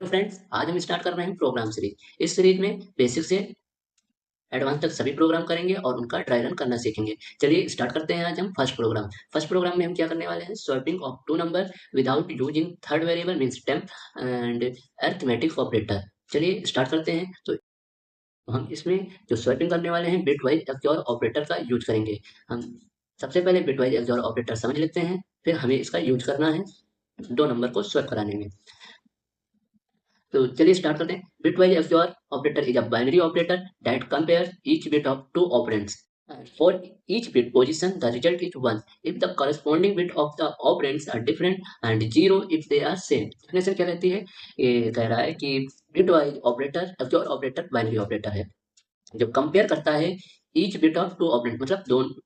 तो फ्रेंड्स आज हम स्टार्ट कर रहे हैं प्रोग्राम सीरीज। इस सीरीज में बेसिक से एडवांस तक सभी प्रोग्राम करेंगे और उनका ड्राई रन करना सीखेंगे। चलिए स्टार्ट करते हैं। आज हम फर्स्ट प्रोग्राम में हम क्या करने वाले हैं, swapping of two number without using third variable means temp and arithmetic operator. चलिए स्टार्ट करते हैं। तो हम इसमें जो स्वैपिंग करने वाले हैं बिट वाइज एक्सओर ऑपरेटर का यूज करेंगे। हम सबसे पहले बिट वाइज एक्सओर ऑपरेटर समझ लेते हैं, फिर हमें इसका यूज करना है दो नंबर को स्वैप कराने में। तो चलिए स्टार्ट करते हैं। Bitwise XOR operator is a binary operator that compares each bit of two operands. And for each bit position, the result is 1 if the corresponding bit of the operands are different and 0 if they are same. Definition क्या रहती है? ये कह रहा है कि bitwise operator XOR operator binary operator है जो कंपेयर करता है each bit of two operand, मतलब दोनों।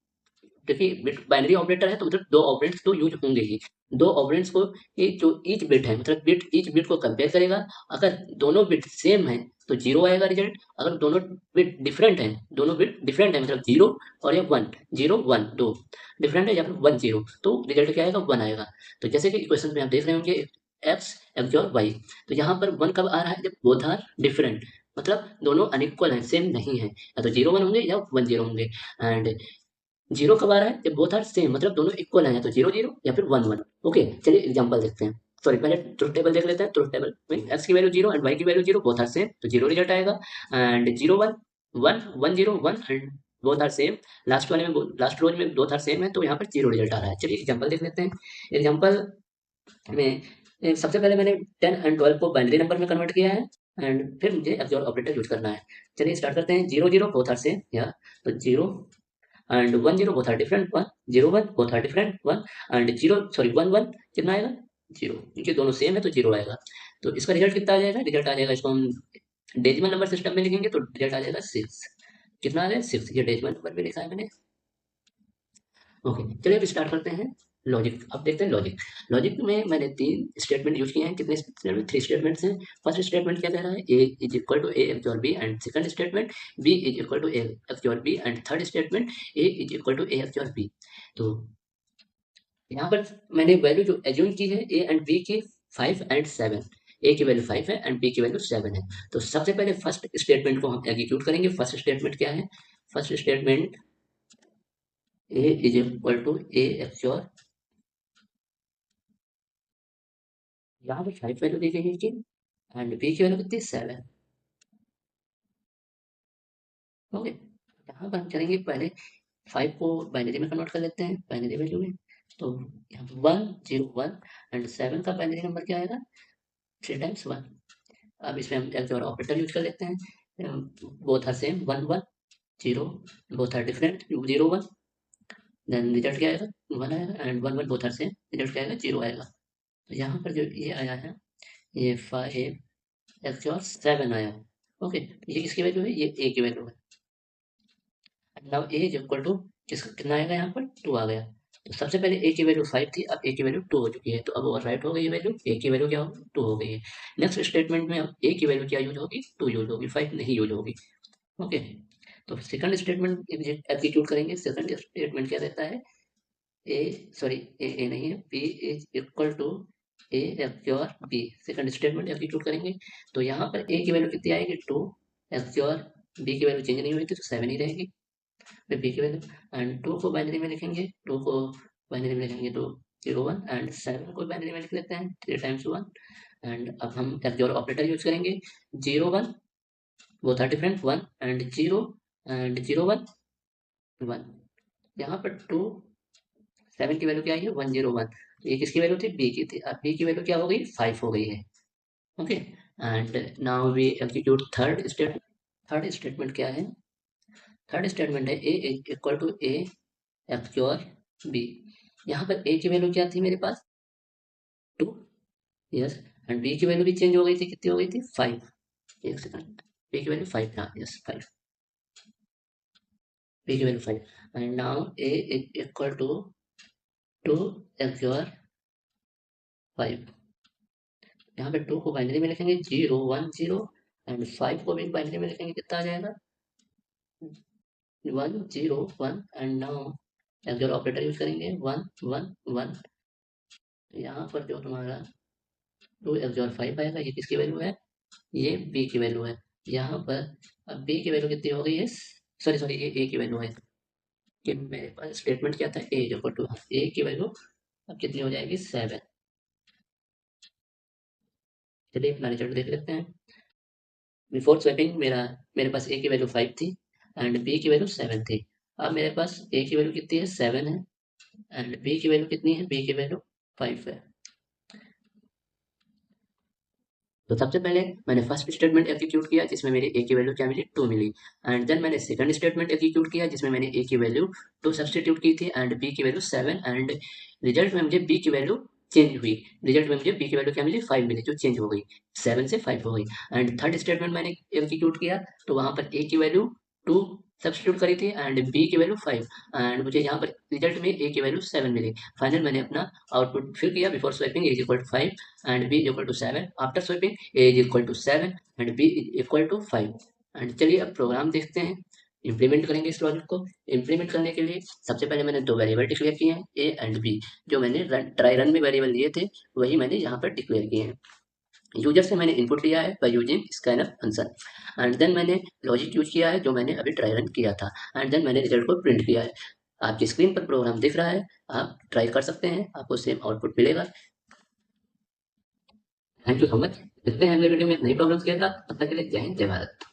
देखिए बिट बाइनरी ऑपरेटर है तो मतलब दो ऑपरेंड्स तो यूज होंगे ही। दो ऑपरेंड्स को ये जो ईच बिट है मतलब बिट ईच बिट को कंपेयर करेगा। अगर दोनों बिट सेम है तो जीरो आएगा रिजल्ट। अगर दोनों बिट डिफरेंट है मतलब जीरो और या वन, जीरो वन दो डिफरेंट है या फिर वन जीरो, तो रिजल्ट क्या आएगा, वन आएगा। तो जैसे कि इक्वेशन में आप देख रहे होंगे एक्स एक्स और वाई, तो यहाँ पर वन कब आ रहा है, जब बोथ आर डिफरेंट, मतलब दोनों अनइक्वल हैं, सेम नहीं है, या तो जीरो वन होंगे या वन जीरो होंगे। एंड जीरो कब आ रहा है, जब बोथ आर सेम, मतलब दोनों इक्वल हैं, या तो जीरो जीरो या फिर वन वन। ओके चलिए एग्जांपल देखते हैं। सॉरी पहले ट्रुथ टेबल देख लेते हैं। ट्रुथ टेबल में एक्स की वैल्यू जीरो एंड वाई की value zero, both are same, तो जीरो रिजल्ट आएगा। And zero one one one zero one and both are same. Last rows में बोथ आर सेम है तो यहाँ पर जीरो रिजल्ट आ रहा है। चलिए एग्जाम्पल देख लेते हैं। एग्जाम्पल में सबसे पहले मैंने 10 एंड 12 को बाइनरी नंबर में कन्वर्ट किया है एंड फिर मुझे एक्सओर ऑपरेटर यूज करना है। चलिए स्टार्ट करते हैं। Zero zero both are same, या तो zero and 1 0 both are different, 1 0 1 both are different, 1 and 0 sorry 1 1 कितना आएगा, 0, क्योंकि दोनों सेम है तो 0 आएगा। तो इसका रिजल्ट कितना आ जाएगा, रिजल्ट आ जाएगा, इसको हम डेसिमल नंबर सिस्टम में लिखेंगे तो रिजल्ट आ जाएगा 6। कितना आ जाएगा 6, ये डेसिमल नंबर में लिखा है मैंने। ओके चलिए अब स्टार्ट करते हैं लॉजिक। अब देखते हैं लॉजिक। लॉजिक में मैंने तीन स्टेटमेंट यूज किए हैं। कितने स्टेटमेंट, थ्री स्टेटमेंट्स हैं। फर्स्ट स्टेटमेंट क्या कह रहा है, A is equal to A XOR B, and second statement B is equal to A XOR B, and third statement A is equal to A XOR B. तो यहाँ पर मैंने value जो एज्यूम की है ए एंड बी की 5 and 7। ए की value 5 है एंड बी की वैल्यू 7 है। तो सबसे पहले फर्स्ट स्टेटमेंट को हम एग्जीक्यूट करेंगे। फर्स्ट स्टेटमेंट क्या है, first statement A is equal to A XOR, यहाँ पे 5 वैल्यू दी गई है कि, एंड बी की वैल्यू कितनी, 7। ओके यहाँ पर हम चलेंगे, पहले 5 को बाइनरी में कन्वर्ट कर लेते हैं, बाइनरी वैल्यू में। तो यहाँ पर 1 0 1 एंड 7 का बाइनरी नंबर क्या आएगा, 3 टाइम्स 1। अब इसमें हम एक्सओर ऑपरेटर यूज कर लेते हैं। Both are same, 1 1 0, both are different, 0 1, then result क्या आएगा, 1 आएगा, and 1 1 both are same, result क्या आएगा, 0 आएगा। तो यहाँ पर जो ये आया है, ये 5 एक्सओर 7 आया है। ओके ये किसकी वैल्यू है, ये ए की वैल्यू है। Now A is equal to, किसका कितना आएगा, यहाँ पर 2 आ गया। तो सबसे पहले ए की वैल्यू 5 थी, अब ए की वैल्यू 2 हो चुकी है, तो अब ओवर राइट हो गई वैल्यू, ए की वैल्यू क्या होगी, 2 हो गई है। नेक्स्ट स्टेटमेंट में अब ए की वैल्यू क्या यूज होगी, 2 यूज होगी, 5 नहीं यूज होगी। ओके तो सेकंड स्टेटमेंट एग्जीक्यूट करेंगे। सेकंड स्टेटमेंट क्या रहता है, ए सॉरी ए नहीं है, B is equal to A XOR B. Second statement execute करेंगे। तो यहाँ पर ए की वैल्यू कितनी आएगी, 2, एक्सओर बी की वैल्यू चेंज नहीं हुई थी तो 7 ही रहेगी, फिर बी की वैल्यू। एंड 2 को बाइनरी में लिखेंगे, 2 को बाइनरी में लिखेंगे तो 0 1, एंड 7 को बाइनरी में लिख लेते हैं, 3 टाइम्स 1। एंड अब हम एक्सओर ऑपरेटर यूज करेंगे। 0 1 both are different, 1 and 0 and 0 1 1। यहाँ पर 2 7 की वैल्यू क्या आई है, 1 0 1। ये किसकी वैल्यू थी, बी की थी। अब बी की वैल्यू क्या हो गई, 5 हो गई है। Okay and now we execute third statement. Third statement क्या है, थर्ड स्टेटमेंट है A is equal to A XOR B. यहाँ पर ए की वैल्यू क्या थी मेरे पास, 2, यस, एंड बी की वैल्यू भी चेंज हो गई थी, कितनी हो गई थी, 5। एक सेकंड, बी की वैल्यू 5 था, यस 5, बी की value 5। And now A is equal to 2 XOR 5। यहाँ पे 2 को बाइनरी में लिखेंगे, 0 1 0, एंड 5 को भी बाइनरी में लिखेंगे, कितना आ जाएगा, 1 0 1। And now XOR operator use करेंगे, 1 1 1। यहाँ पर जो तुम्हारा 2x-5 आएगा, ये किसकी वैल्यू है, ये b की वैल्यू है। यहाँ पर अब b की वैल्यू कितनी हो गई है, सॉरी सॉरी, ये a की वैल्यू है कि मेरे पास स्टेटमेंट क्या था, a इक्वल टू, a की वैल्यू अब कितनी हो जाएगी, 7। चलिए अपना रिजल्ट देख लेते हैं। बिफोर स्वैपिंग मेरे पास a की वैल्यू 5 थी एंड b की वैल्यू 7 थी। अब मेरे पास a की वैल्यू कितनी है, 7 है, एंड b की वैल्यू कितनी है, b की वैल्यू 5 है। तो सबसे पहले मैंने फर्स्ट स्टेटमेंट एग्जीक्यूट किया जिसमें मेरी ए की वैल्यू क्या मिली, 2 मिली। एंड देन मैंने सेकंड स्टेटमेंट एग्जीक्यूट किया जिसमें मैंने ए की वैल्यू 2 सब्स्टिट्यूट की थी एंड बी की वैल्यू 7, एंड रिजल्ट में मुझे बी की वैल्यू चेंज हुई। रिजल्ट में मुझे बी की वैल्यू क्या मिली, 5 मिली, जो चेंज हो गई, 7 से 5 हो गई। एंड थर्ड स्टेटमेंट मैंने एग्जीक्यूट किया तो वहाँ पर ए की वैल्यू 2 सब्स्टिट्यूट करी थी एंड बी की वैल्यू 5, एंड मुझे यहाँ पर रिजल्ट में ए की वैल्यू 7 मिली। फाइनल मैंने अपना आउटपुट फिल किया, before swapping is equal to 5 and b is equal to 7. After swapping a is equal to 7 and b is equal to 5. And चलिए अब प्रोग्राम देखते हैं, इम्प्लीमेंट करेंगे इस लॉजिक को। इम्प्लीमेंट करने के लिए सबसे पहले मैंने दो वेरिएबल डिक्लेयर किए हैं, ए एंड बी। जो मैंने ट्राई रन में वेरिएबल लिए थे वही मैंने यहाँ पर डिक्लेयर किए हैं। यूजर से मैंने इनपुट लिया है by using scanf function, and then मैंने लॉजिक यूज किया है जो मैंने अभी ट्राई रन किया था, एंड देन मैंने रिजल्ट को प्रिंट किया है। आपकी स्क्रीन पर प्रोग्राम दिख रहा है, आप ट्राई कर सकते हैं, आपको सेम आउटपुट मिलेगा। Thank you so much. मिलते हैं अगले वीडियो में एक नई प्रॉब्लम्स के साथ, तब तक के लिए जय हिंद जय भारत।